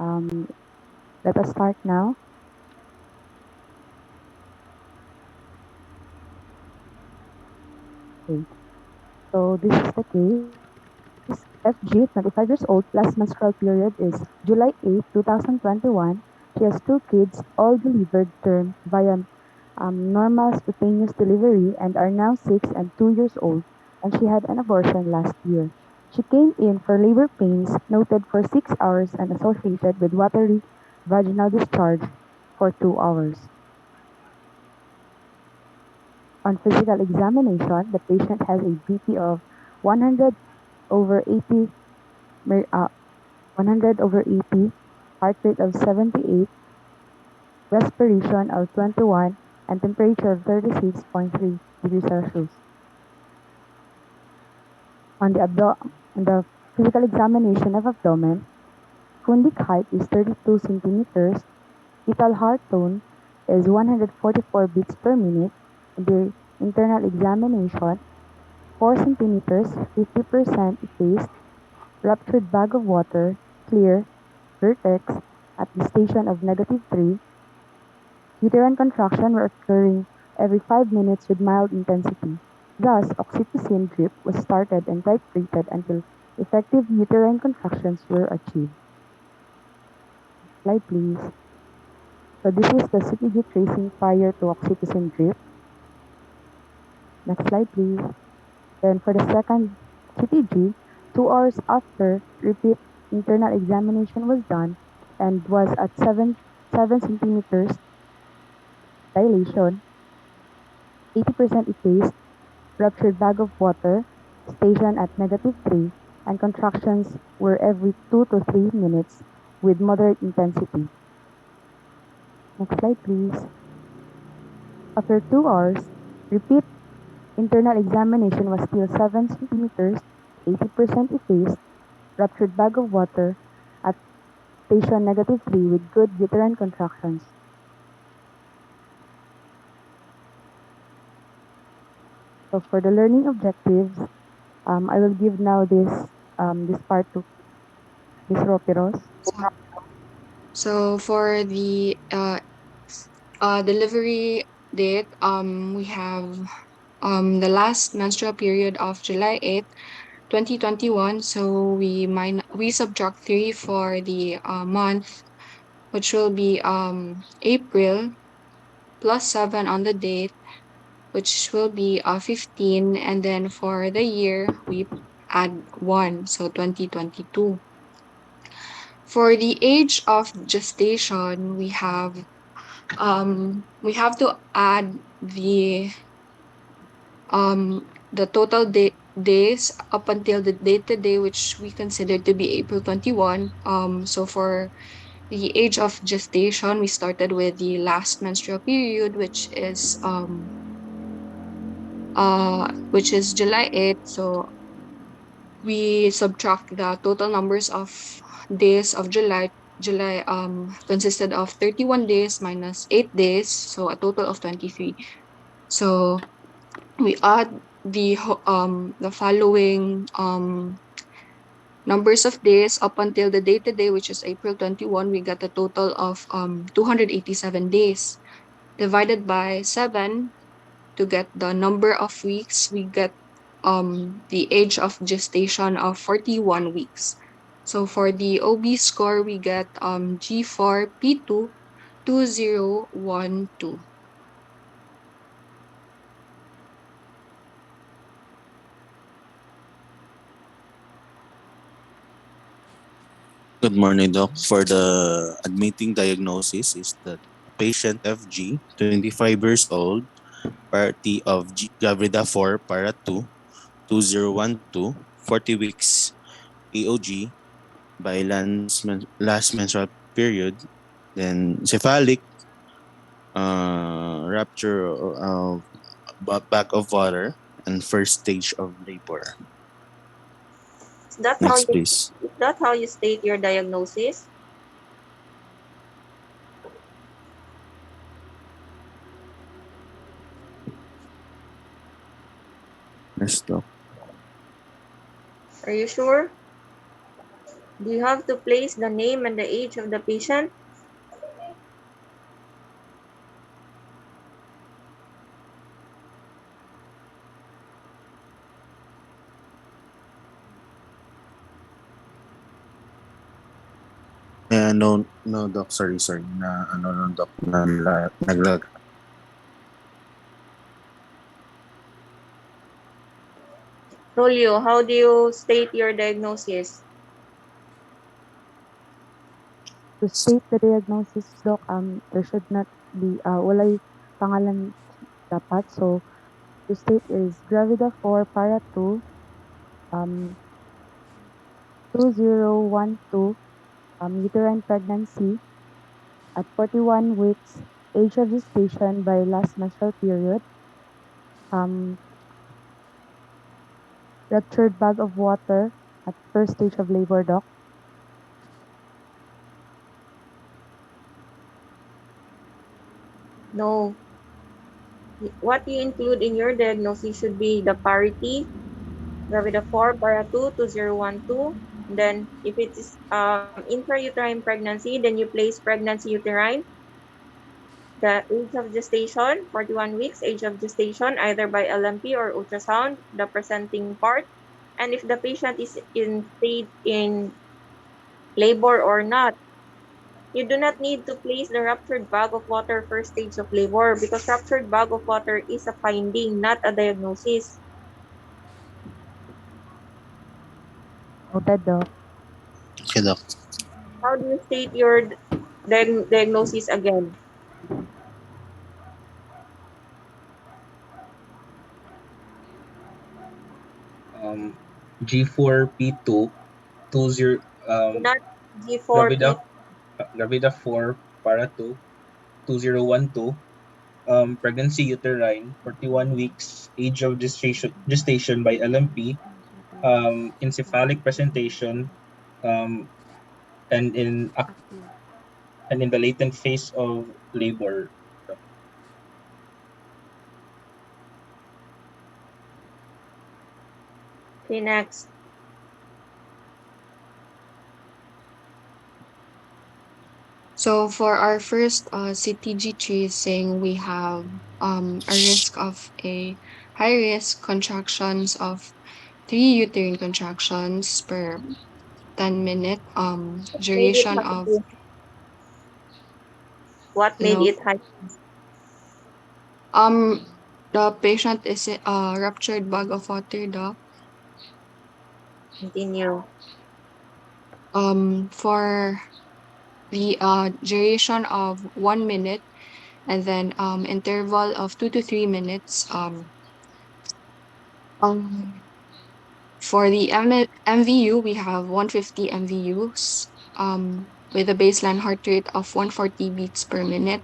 Um, Let us start now. Okay. So this is the case. FG, 25 years old, last menstrual period is July 8, 2021. She has two kids, all delivered term via normal spontaneous delivery and are now 6 and 2 years old, and she had an abortion last year. She came in for labor pains noted for 6 hours and associated with watery vaginal discharge for 2 hours. On physical examination, the patient has a BP of 100 over 80, 100 over 80, heart rate of 78, respiration of 21, and temperature of 36.3 degrees Celsius. On the physical examination of abdomen, fundic height is 32 centimeters, fetal heart tone is 144 beats per minute. In the internal examination, 4 centimeters, 50% effaced, ruptured bag of water, clear, vertex, at the station of -3, uterine contraction were occurring every 5 minutes with mild intensity. Thus, oxytocin drip was started and titrated until effective uterine contractions were achieved. Slide please. So this is the CTG tracing prior to oxytocin drip. Next slide please. Then for the second CTG, 2 hours after repeat internal examination was done and was at 7 centimeters dilation, 80% effaced, ruptured bag of water, station at -3, and contractions were every 2 to 3 minutes with moderate intensity. Next slide please. After 2 hours, repeat internal examination was still 7 centimeters, 80% effaced, ruptured bag of water at station -3 with good uterine contractions. So for the learning objectives, I will give now this part to Ms. Ropiros. So for the delivery date, we have the last menstrual period of July 8, 2021. So we subtract 3 for the month, which will be April, plus 7 on the date, which will be 15, and then for the year we add 1, so 2022. For the age of gestation, we have to add the total days up until the date today, which we consider to be April 21. So for the age of gestation, we started with the last menstrual period, which is July 8th. So we subtract the total numbers of days of July consisted of 31 days minus 8 days, so a total of 23. So we add the following numbers of days up until the date today, which is April 21. We got a total of 287 days. Divided by 7 to get the number of weeks, we get the age of gestation of 41 weeks. So for the OB score, we get G4P2 2012. Good morning, Doc. For the admitting diagnosis is that patient FG, 25 years old, party of Gavrida 4, para 2, 2012, 40 weeks EOG by last menstrual period, then cephalic, rupture of back of water, and first stage of labor. That's how Next, you please. that's how you state your diagnosis. Yes, Doc. Are you sure? Do you have to place the name and the age of the patient? No, no, doc. Sorry, sorry. Na, ano, no, doc. Naglag. Rolio, how do you state your diagnosis? To state the diagnosis, Doc, there should not be, walay pangalan dapat. So, to state is Gravida 4 Para 2, um, 2012, uterine pregnancy at 41 weeks, age of gestation by last menstrual period, um, ruptured bag of water at first stage of labor, Doc. No. What you include in your diagnosis should be the parity, Gravida 4, Para 2, 2012. Then, if it is intrauterine pregnancy, then you place pregnancy uterine, the age of gestation, 41 weeks, age of gestation, either by LMP or ultrasound, the presenting part, and if the patient is in state in labor or not. You do not need to place the ruptured bag of water first stage of labor because ruptured bag of water is a finding, not a diagnosis. Noted, Doc. Okay, doc. How do you state your diagnosis again? Um, G4P2 20 Not G4P. Gravida Gravida 4 para 2 2012, pregnancy uterine 41 weeks, age of gestation by LMP, encephalic presentation, um, and in the latent phase of labor. Okay, next. So for our first CTG tracing, we have a risk of a high risk contractions of 3 uterine contractions per 10-minute Made it duration of high. What made no it high? um the patient is a ruptured bag of water doc. Continue. For the duration of 1 minute, and then interval of 2 to 3 minutes. Um for the MVU, we have 150 MVUs with a baseline heart rate of 140 beats per minute.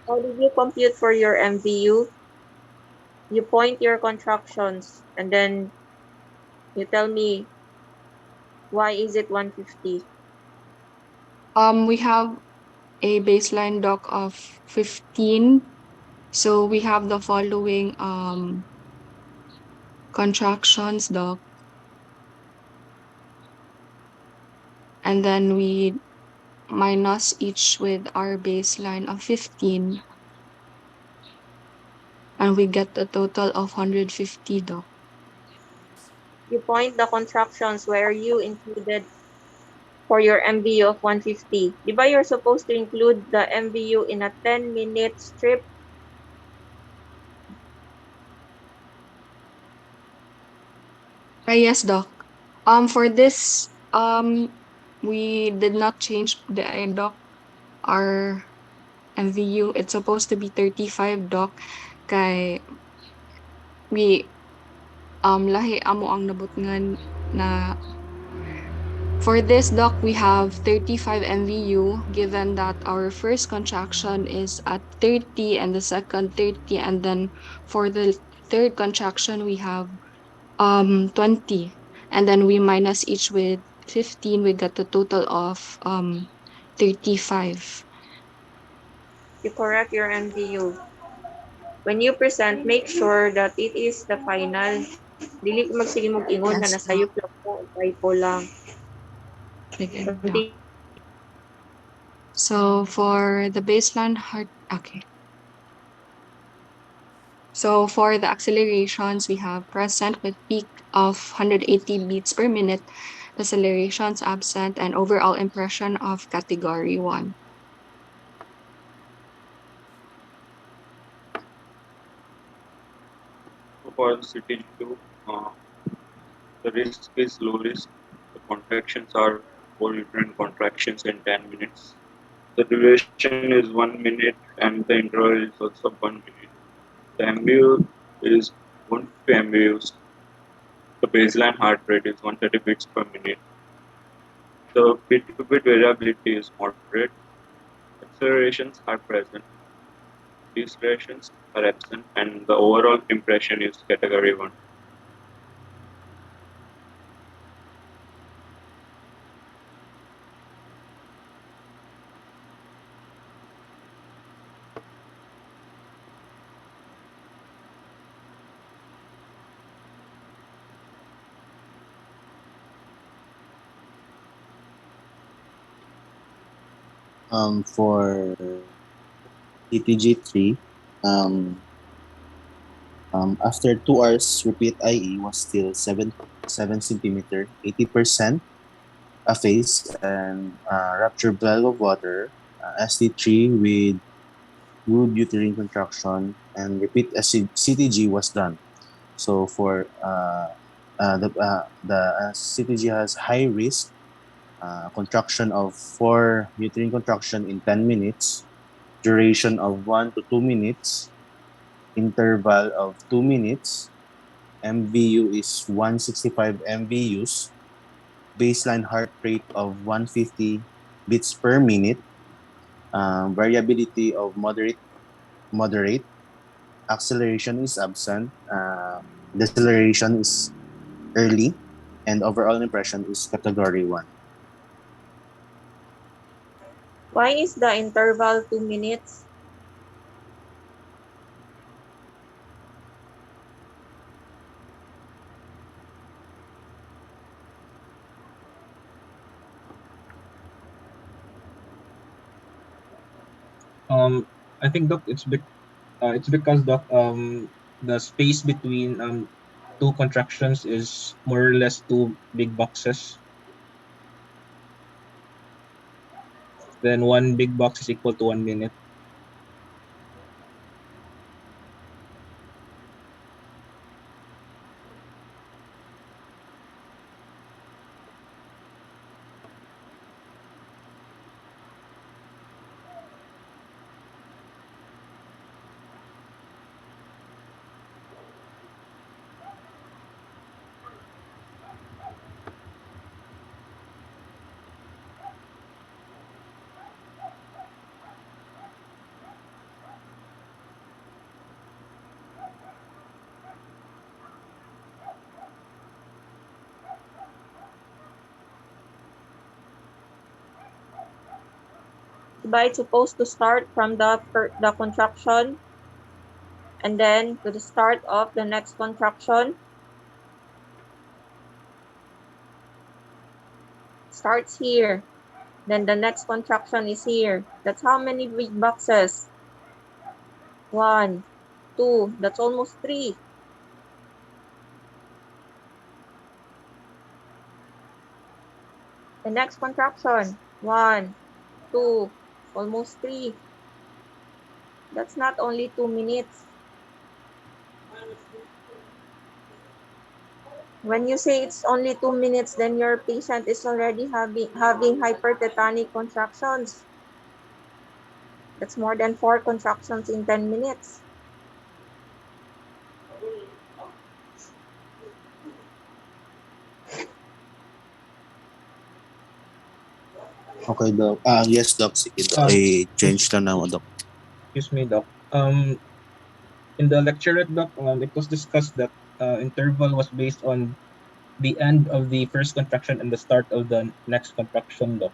How did you compute for your MVU? You point your contractions and then you tell me why is it 150? We have a baseline doc of 15. So we have the following contractions doc, and then we minus each with our baseline of 15, and we get a total of 150 doc. You point the contractions where you included for your MVU of 150. Di ba you're supposed to include the MVU in a 10-minute strip? Yes, doc. For this, we did not change the doc. Our MVU, it's supposed to be 35 doc. Kay we lahi amo ang nabutngan na for this doc we have 35 MVU given that our first contraction is at 30 and the second 30, and then for the third contraction we have 20, and then we minus each with 15, we get a total of 35. You correct your MVU. When you present, make sure that it is the final. Dili ko magsilimog ingon nga Yes, nasayop doc. lang po, typo lang. Sige, Doc. Continue. So for the baseline heart, okay. So for the accelerations, we have present with peak of 180 beats per minute, decelerations absent, and overall impression of category 1. So for the CTG2, the risk is low risk. The contractions are 4 uterine contractions in 10 minutes. The duration is 1 minute and the interval is also 1 minute. The MBU is 150 MBUs. The baseline heart rate is 130 beats per minute. The beat to beat variability is moderate. Accelerations are present, decelerations are absent, and the overall impression is category 1. For ETG3, um, after 2 hours, repeat IE was still 7 centimeter, 80% a phase, and ruptured bladder of water, ST3 with good uterine contraction, and repeat CTG was done. So for the CTG has high risk contraction of 4 uterine contraction in 10 minutes, duration of 1 to 2 minutes, interval of 2 minutes, MVU is 165 MVUs, baseline heart rate of 150 beats per minute, variability of moderate, acceleration is absent, deceleration is early, and overall impression is category 1. Why is the interval 2 minutes? I think doc, it's because doc, the space between two contractions is more or less two big boxes. Then one big box is equal to 1 minute. By it's supposed to start from the contraction and then to the start of the next contraction. Starts here. Then the next contraction is here. That's how many big boxes? One, two, that's almost three. The next contraction, one, two, almost three. That's not only 2 minutes. When you say it's only 2 minutes, then your patient is already having hypertetanic contractions. That's more than 4 contractions in 10 minutes. Okay, Doc. Yes, Doc. Sige, Doc. Um, I-change lang na, Doc. excuse me, doc. In the lecturette doc, it was discussed that interval was based on the end of the first contraction and the start of the next contraction, doc.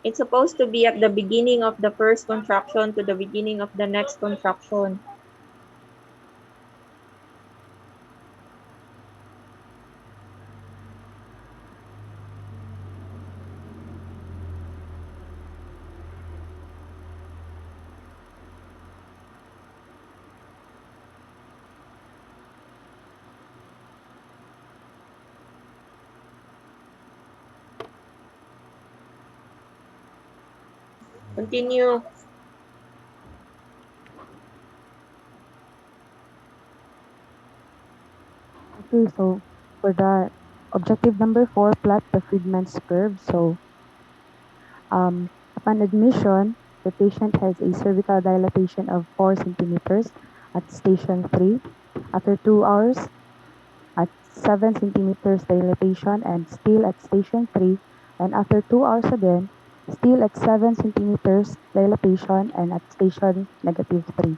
It's supposed to be at the beginning of the first contraction to the beginning of the next contraction. Continue. Okay, so for the objective number 4, plot the Friedman's curve. So upon admission, the patient has a cervical dilatation of 4 centimeters at station 3. After 2 hours, at 7 centimeters dilatation and still at station 3. And after 2 hours again, still at 7 centimeters dilatation and at station negative 3.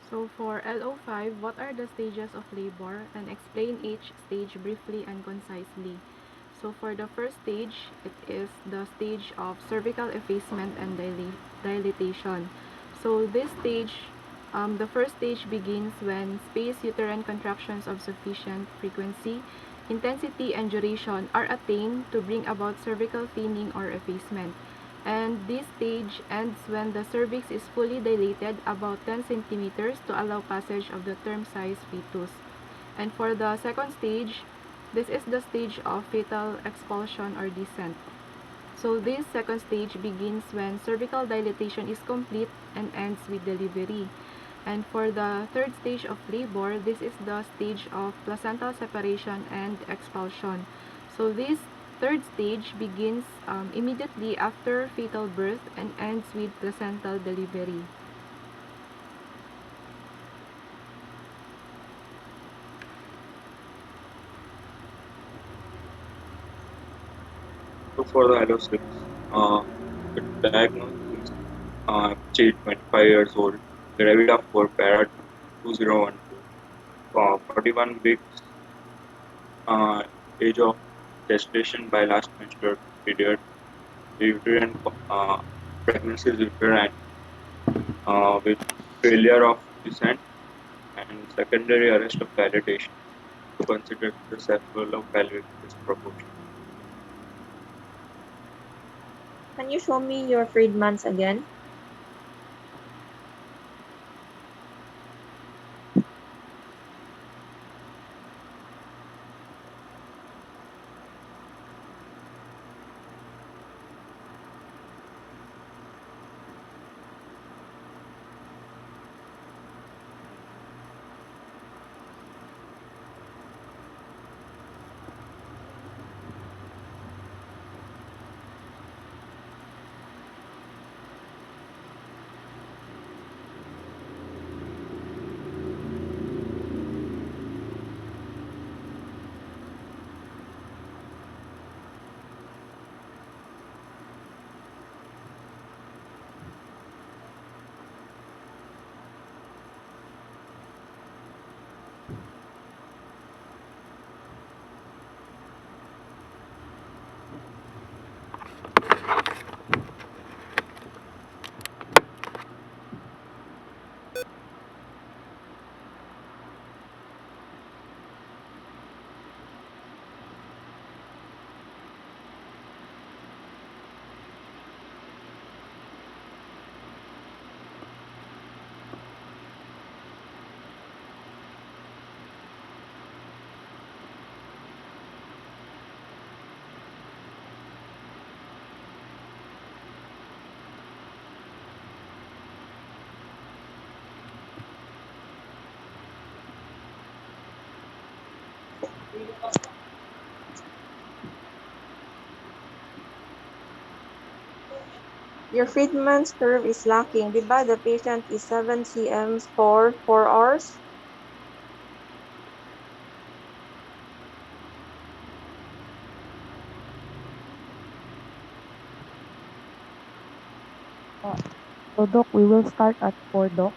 So for LO5, what are the stages of labor, and explain each stage briefly and concisely. So for the first stage, it is the stage of cervical effacement and dilatation. So this stage, the first stage begins when spaced uterine contractions of sufficient frequency, intensity, and duration are attained to bring about cervical thinning or effacement. And this stage ends when the cervix is fully dilated about 10 centimeters to allow passage of the term-sized fetus. And for the second stage, this is the stage of fetal expulsion or descent. So this second stage begins when cervical dilatation is complete and ends with delivery. And for the third stage of labor, this is the stage of placental separation and expulsion. So this third stage begins immediately after fetal birth and ends with placental delivery. So for the LO6, the diagnosis is child 25 years old, gravida for para 2012, 41 weeks, uh, age of gestation by last menstrual period, uterine pregnancy is uterine with failure of descent and secondary arrest of dilatation to consider the cephalopelvic disproportion. Can you show me your Friedmans again? Your Friedman's curve is lacking. Di ba the patient is 7 cm for 4 hours? So Doc, we will start at 4, Doc.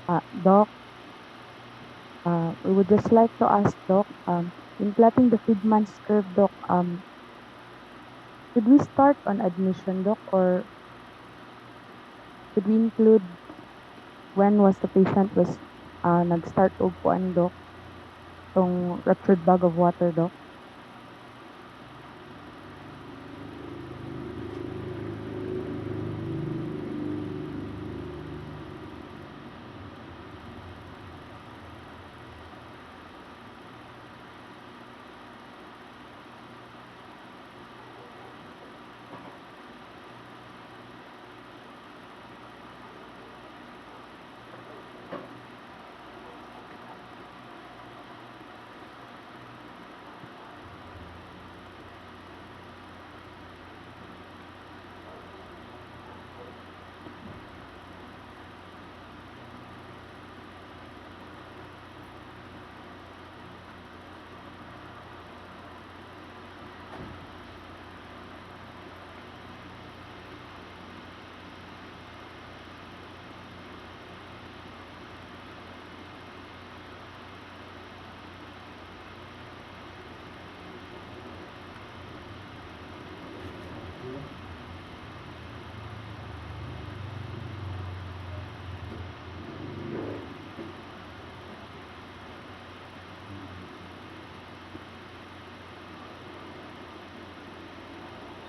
Doc, we would just like to ask Doc, in plotting the Friedman's curve, Doc, should we start on admission, Doc, or should we include when was the patient was nag-start og kuan, Doc, tong ruptured bag of water, Doc?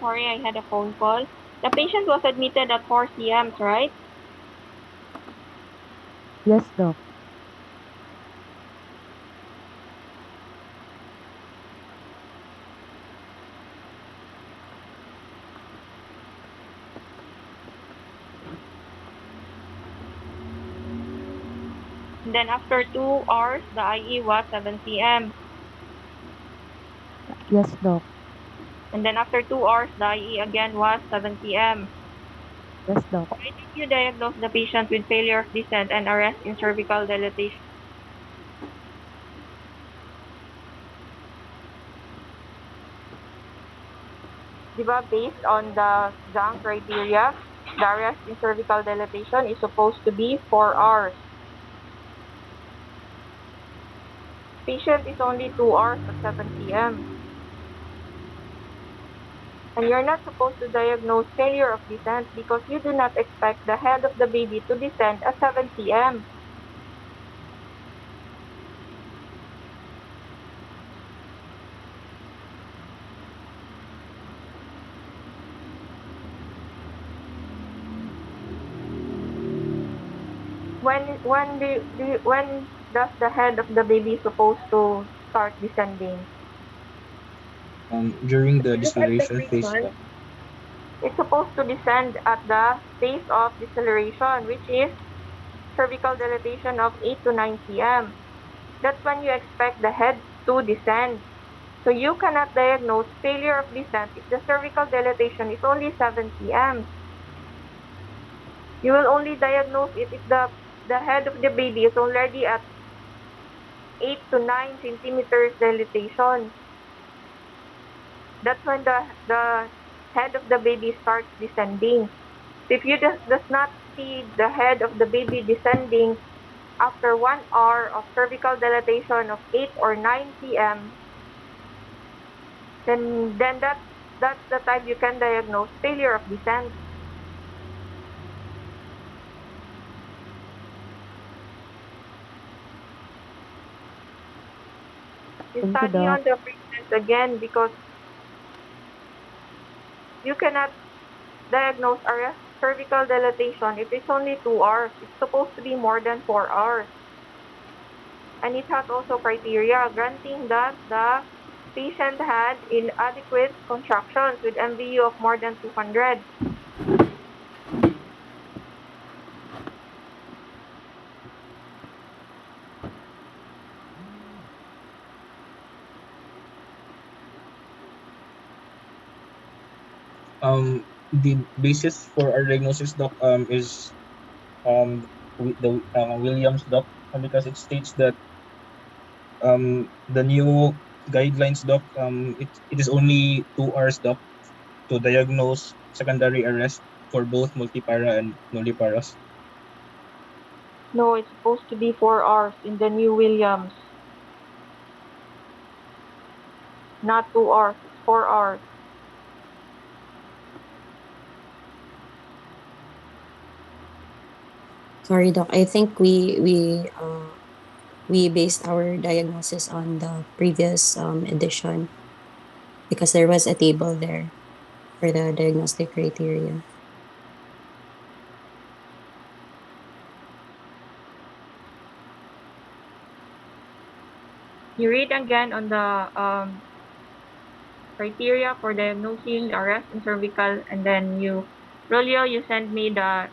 Sorry, I had a phone call. The patient was admitted at 4 cms, right? Yes, Doc. And then after 2 hours, the IE was 7 cm. Yes, Doc. And then after 2 hours, the IE again was 7 cm. Yes, Doc. Why did you diagnose the patient with failure of descent and arrest in cervical dilatation? Diba, based on the Zhang criteria, the arrest in cervical dilatation is supposed to be 4 hours. Patient is only 2 hours at 7 cm. And you're not supposed to diagnose failure of descent because you do not expect the head of the baby to descend at 7 cm. When does the head of the baby supposed to start descending? During the Look at the deceleration green phase, one. Doc. It's supposed to descend at the phase of deceleration, which is cervical dilatation of 8 to 9 cm. That's when you expect the head to descend. So you cannot diagnose failure of descent if the cervical dilatation is only 7 cm. You will only diagnose it if the head of the baby is already at 8 to 9 centimeters dilatation. That's when the head of the baby starts descending. So if you does not see the head of the baby descending after 1 hour of cervical dilatation of 8 or 9 cm, then that's the time you can diagnose failure of descent. You Thank you, study Doc. on the frequency again because you cannot diagnose arrest cervical dilatation if it's only 2 hours. It's supposed to be more than 4 hours. And it has also criteria granting that the patient had inadequate contractions with MVU of more than 200. The basis for our diagnosis, Doc, is the Williams, Doc, because it states that the new guidelines, Doc, it is only 2 hours, Doc, to diagnose secondary arrest for both multipara and nulliparas. No, it's supposed to be 4 hours in the New Williams, not 2 hours. It's 4 hours. Sorry, Doc. I think we based our diagnosis on the previous edition because there was a table there for the diagnostic criteria. You read again on the criteria for diagnosing arrest in cervical, and then Rolio, you send me the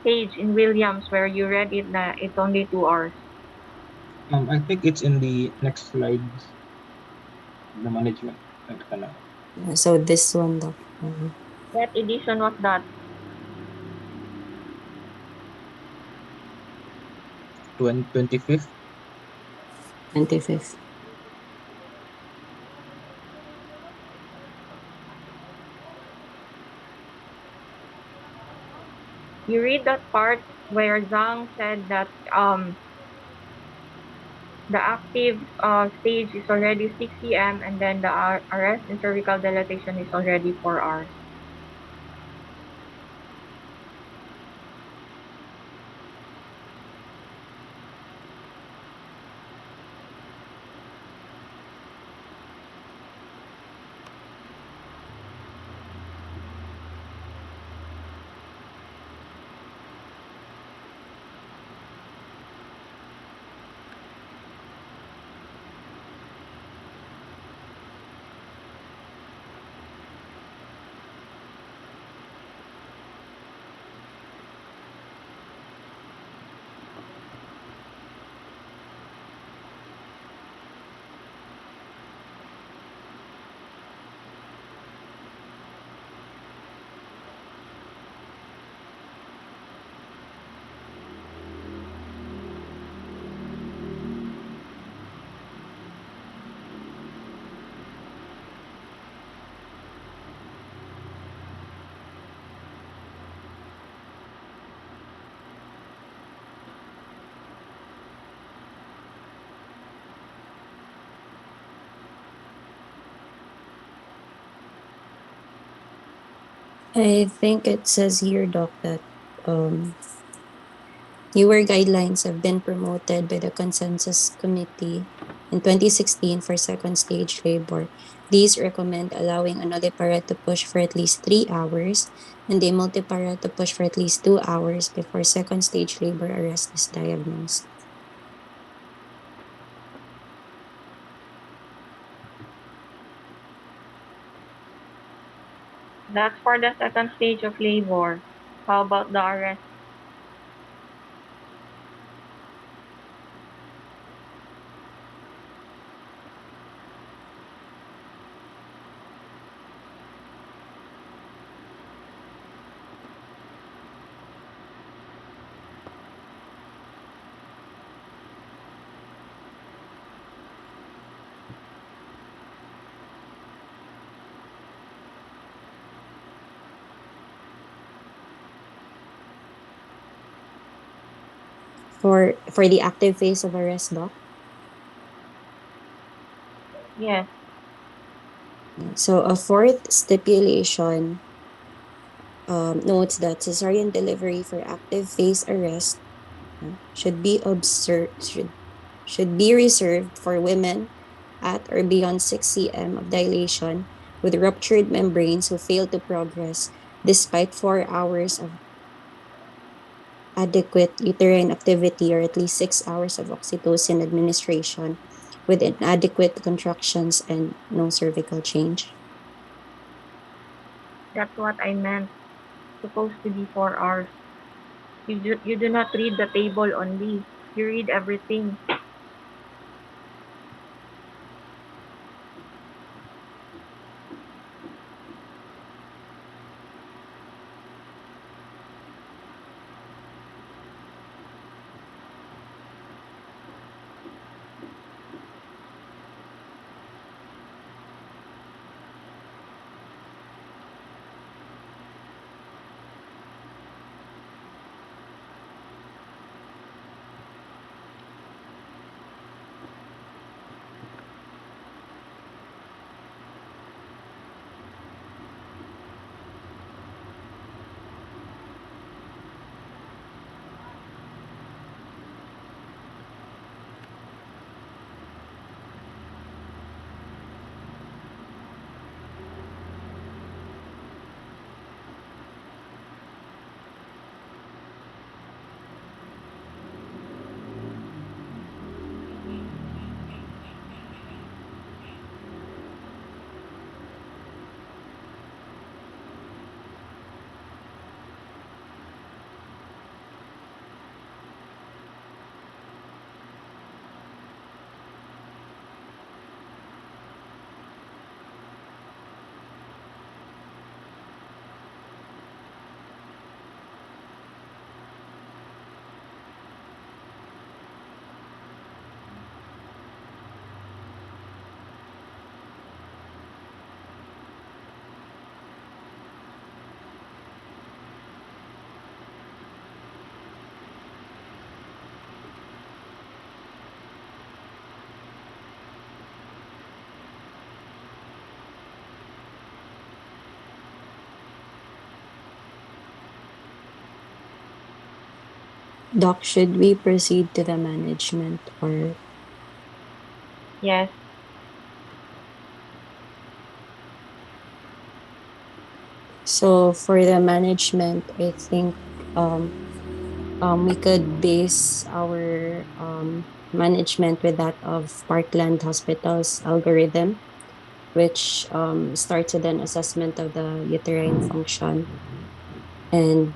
page in Williams where you read it that it's only 2 hours. I think it's in the next slides, the management. So this one, Doc, What edition was that? 25th. 25th. You read that part where Zhang said that the active stage is already 6 cm, and then the arrest in cervical dilatation is already 4 hours. I think it says here, Doc, that um, newer guidelines have been promoted by the Consensus Committee in 2016 for second stage labor. These recommend allowing a nulliparate to push for at least 3 hours and a multiparate to push for at least 2 hours before second stage labor arrest is diagnosed. That's for the second stage of labor. How about the arrest? For the active phase of arrest, Doc. Yes. So a fourth stipulation notes that cesarean delivery for active phase arrest should be should be reserved for women at or beyond 6 cm of dilation with ruptured membranes who fail to progress despite 4 hours of adequate uterine activity or at least 6 hours of oxytocin administration with inadequate contractions and no cervical change. That's what I meant. Supposed to be 4 hours. You do not read the table only. You read everything. Doc, should we proceed to the management or Yes. so for the management, I think we could base our management with that of Parkland Hospital's algorithm, which starts with an assessment of the uterine function. And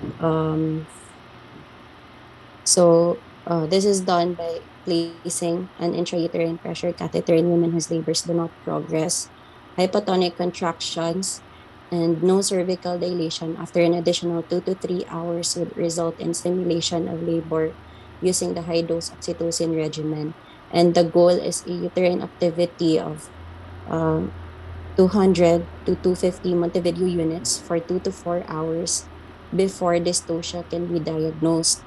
this is done by placing an intrauterine pressure catheter in women whose labors do not progress, hypotonic contractions, and no cervical dilation after an additional 2 to 3 hours would result in stimulation of labor using the high dose oxytocin regimen. And the goal is a uterine activity of um, 200 to 250 Montevideo units for 2 to 4 hours before dystocia can be diagnosed.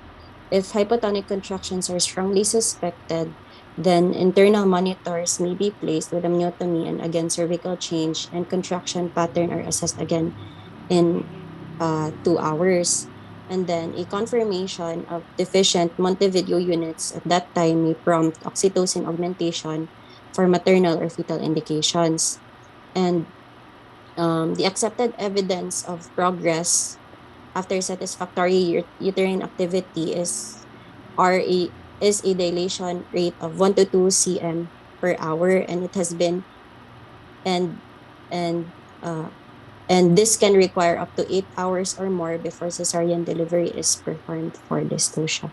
If hypotonic contractions are strongly suspected, then internal monitors may be placed with amniotomy and again cervical change and contraction pattern are assessed again in 2 hours. And then a confirmation of deficient Montevideo units at that time may prompt oxytocin augmentation for maternal or fetal indications. And the accepted evidence of progress after satisfactory uterine activity is a dilation rate of 1 to 2 cm per hour, and it has been and and uh, and this can require up to 8 hours or more before cesarean delivery is performed for dystocia.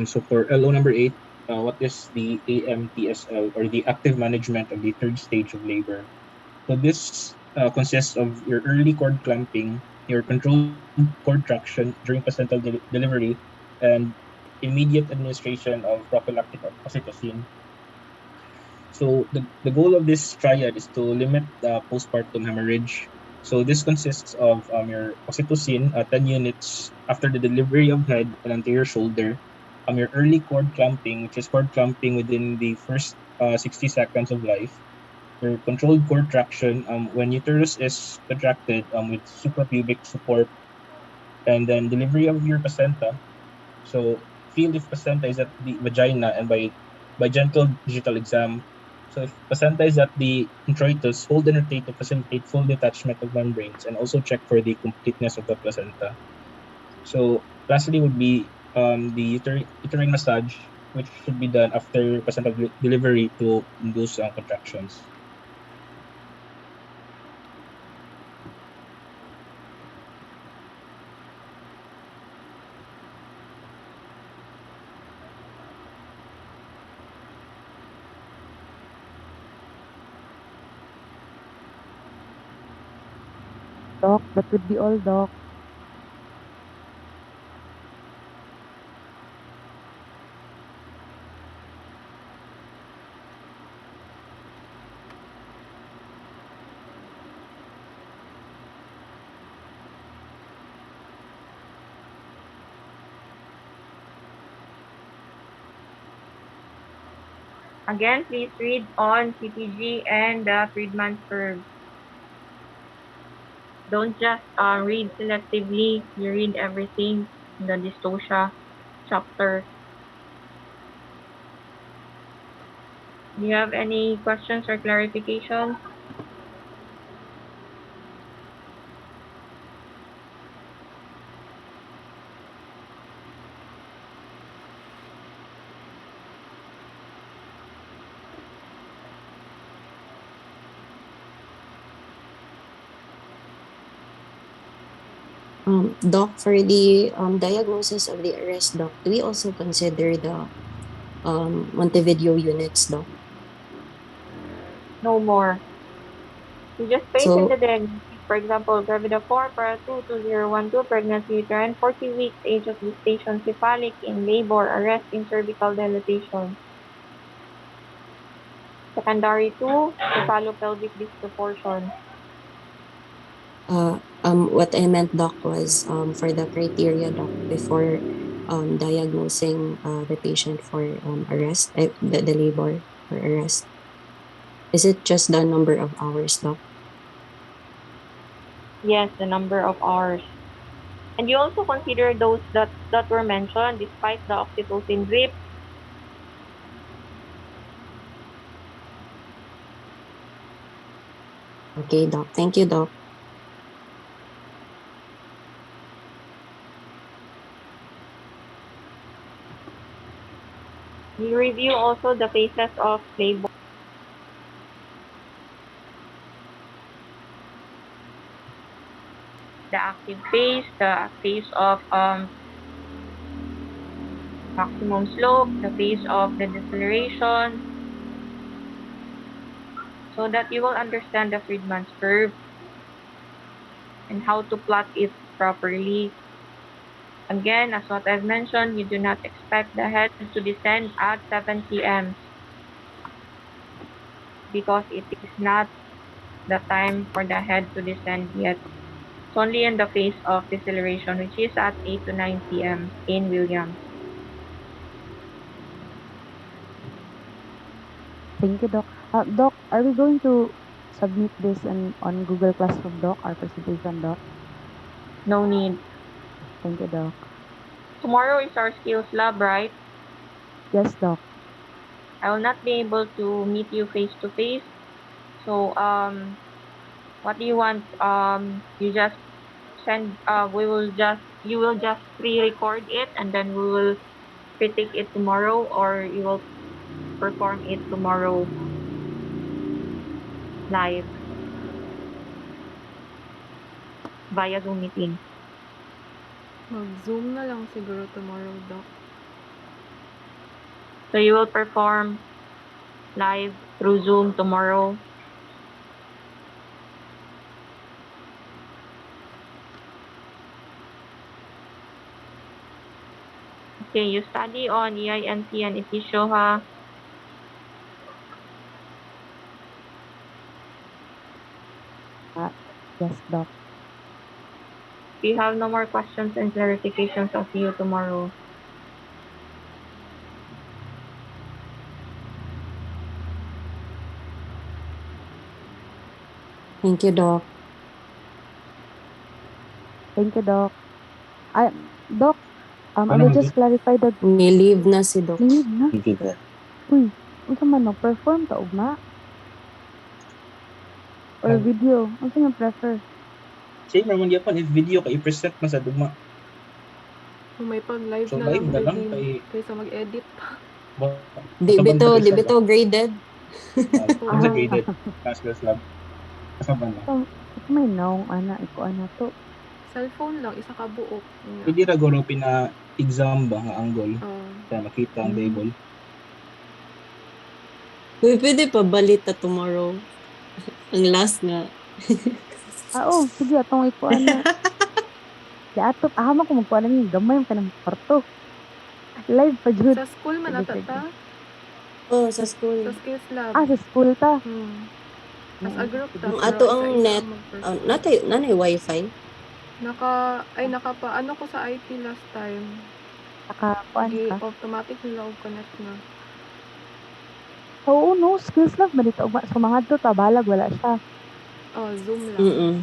So for LO number 8, what is the AMTSL or the active management of the third stage of labor? So this consists of your early cord clamping, your controlled cord traction during placental delivery, and immediate administration of prophylactic oxytocin. So the goal of this triad is to limit postpartum hemorrhage. So this consists of your oxytocin, 10 units after the delivery of head and anterior shoulder, your early cord clamping, which is cord clamping within the first 60 seconds of life, your controlled cord traction when uterus is contracted with suprapubic support, and then delivery of your placenta. So feel if placenta is at the vagina and by gentle digital exam. So if placenta is at the introitus, hold and rotate to facilitate full detachment of membranes and also check for the completeness of the placenta. So lastly would be the uterine massage, which should be done after placenta delivery to induce contractions. Doc, that would be all, Doc. Again, please read on CTG and the Friedman's curve. Don't just read selectively. You read everything in the dystocia chapter. Do you have any questions or clarifications? Doc, for the diagnosis of the arrest, Doc, do we also consider the Montevideo units, Doc? No more. You just paste in the So, diagnosis. For example, Gravida 4, para 2, 2012, pregnancy uterine, 40 weeks, age of gestation, cephalic, in labor, arrest in cervical dilatation. Secondary 2, cephalopelvic disproportion. what I meant, Doc, was for the criteria, Doc, before diagnosing the patient for arrest, the labor for arrest. Is it just the number of hours, Doc? Yes, the number of hours. And you also consider those that were mentioned despite the oxytocin drip. Okay, Doc. Thank you, Doc. You review also the phases of labor, the active phase, the phase of maximum slope, the phase of the deceleration, so that you will understand the Friedman's curve and how to plot it properly. Again, as what I've mentioned, you do not expect the head to descend at 7 p.m. because it is not the time for the head to descend yet. It's only in the phase of deceleration, which is at 8 to 9 p.m. in Williams. Thank you, Doc. Doc, are we going to submit this on Google Classroom, Doc, our presentation, Doc? No need. Thank you, Doc. Tomorrow is our skills lab, right? Yes, Doc. I will not be able to meet you face to face. So, what do you want? You just send. You will just pre-record it, and then we will critique it tomorrow, or you will perform it tomorrow live via Zoom meeting. Mag-Zoom na lang siguro tomorrow, Doc. So you will perform live through Zoom tomorrow. Okay, you study on EINC and Ifisho, ha? Yes, Doc. If you have no more questions and clarifications, I'll see you tomorrow. Thank you, Doc. Thank you, Doc. Doc, I Paano will mo just clarify the May leave na si Doc. leave na. Thank you, Doc. Uy, unsa man no perform ta ugma or Mag- video? Unsa man prefer? Same naman yapon if video ka i-present mo sa dugma. Kung may pag-live So na live lang na lang din kay kaysa mag-edit pa. Di bito, di Kasabanda bito graded. Unsa Oo. graded classes lab. Kasabanda. Ito may naong ana iko ana to. Cellphone lang, isa ka buok. Pwede ra guro pina exam ba nga angle Oh. para makita ang table. Uy, pwede pa balita tomorrow. Ang last nga. Oh, sige atong iko ana. Di ato ahama ko magkuha lang yung gamay yung kanang kwarto. Live pa jud. Sa school man Sige, ata sige. ta? Oh, sa school. Sa skills lab. Sa school ta. As a group ta. Ang pero ato ang isa-isa net, mag-perform. nanay wifi. Ano ko sa IT last time. Nakakuan ka. Automatic nila og connect na. Oo, no, skills lang balita ugma. So mga to tabalag wala siya. Oh, Zoom lang. Mm-mm.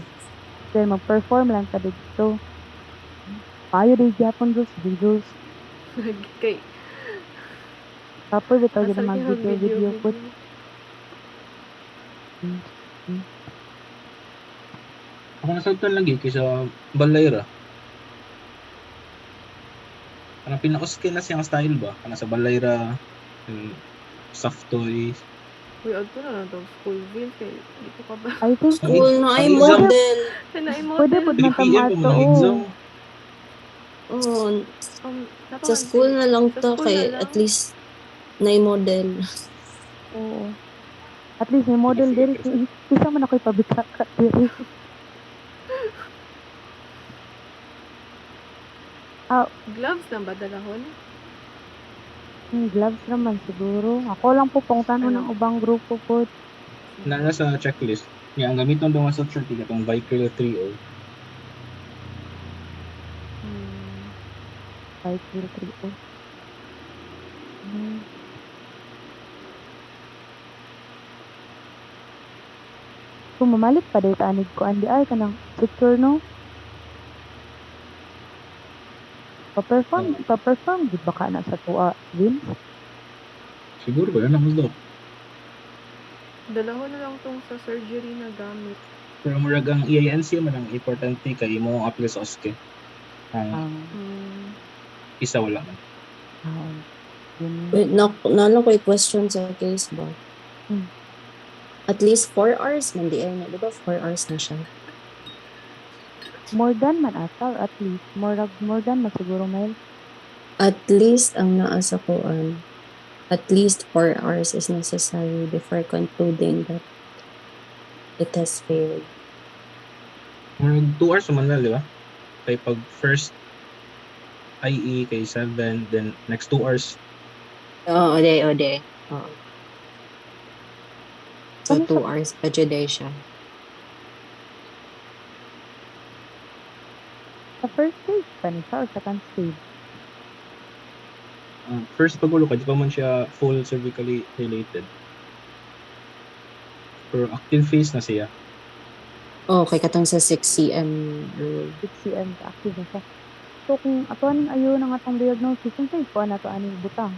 Then mag-perform lang ta dito. Payo di gyapon dos, videos. Kay Tapos bitaw gyud asal mga kinag video put. Ako nasabtan lagi kaysa Balayra. Kanang pinaka-skill na siyang style ba? Kanang sa Balayra, soft toys. Uy, adto na lang daw school bill kay di ko ka ba. I think School na ay Ang exam. model. Na pwede model. pud 3 man ta PM maato. mo ng exam. Oh, Napaman sa school na lang sa to school kay na lang. at least na model. Oo. At least may model diri kay isa man ako'y pabitaka diri. Gloves na ba dalahon? Gloves naman siguro. Ako lang po pangutanon ng ubang grupo po. Na sa checklist. Nga ang gamiton daw nga sa short itong Vicryl 3O. Five, zero, three, oh. Kung mamalit pa day tanig ko andi ay kanang secure no. Pa-perform gid baka na sa tuwa Vince. Siguro ba yan ang Doc? Dalawon na lang tong sa surgery na gamit. Pero murag ang EINC man ang importante kay mo apply sa OSCE. Ang Mm, isa wala man. Yun. Wait, nalo ko question sa case ba? Hmm. At least 4 hours man di ay na, di ba 4 hours na siya? More than man ata or at least more than na siguro may At least ang naa sa kuan, at least 4 hours is necessary before concluding that it has failed. Murag 2 hours man na, di ba? Kay pag first IE kay 7, then next 2 hours. Oo, ode. Oo. So Ano 2 sa- hours pa jud ay siya. sa first stage pa ni siya or second stage. First pagulo ka, di pa man siya full cervically dilated. Pero active phase na siya. Oh, kay katong sa 6 cm rule. 6 cm ka active na siya. So kung ato aning ayo ng atong diagnosis, unsay ko na to aning butang?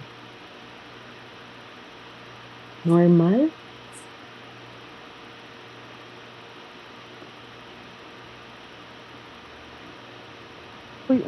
Normal? Uy,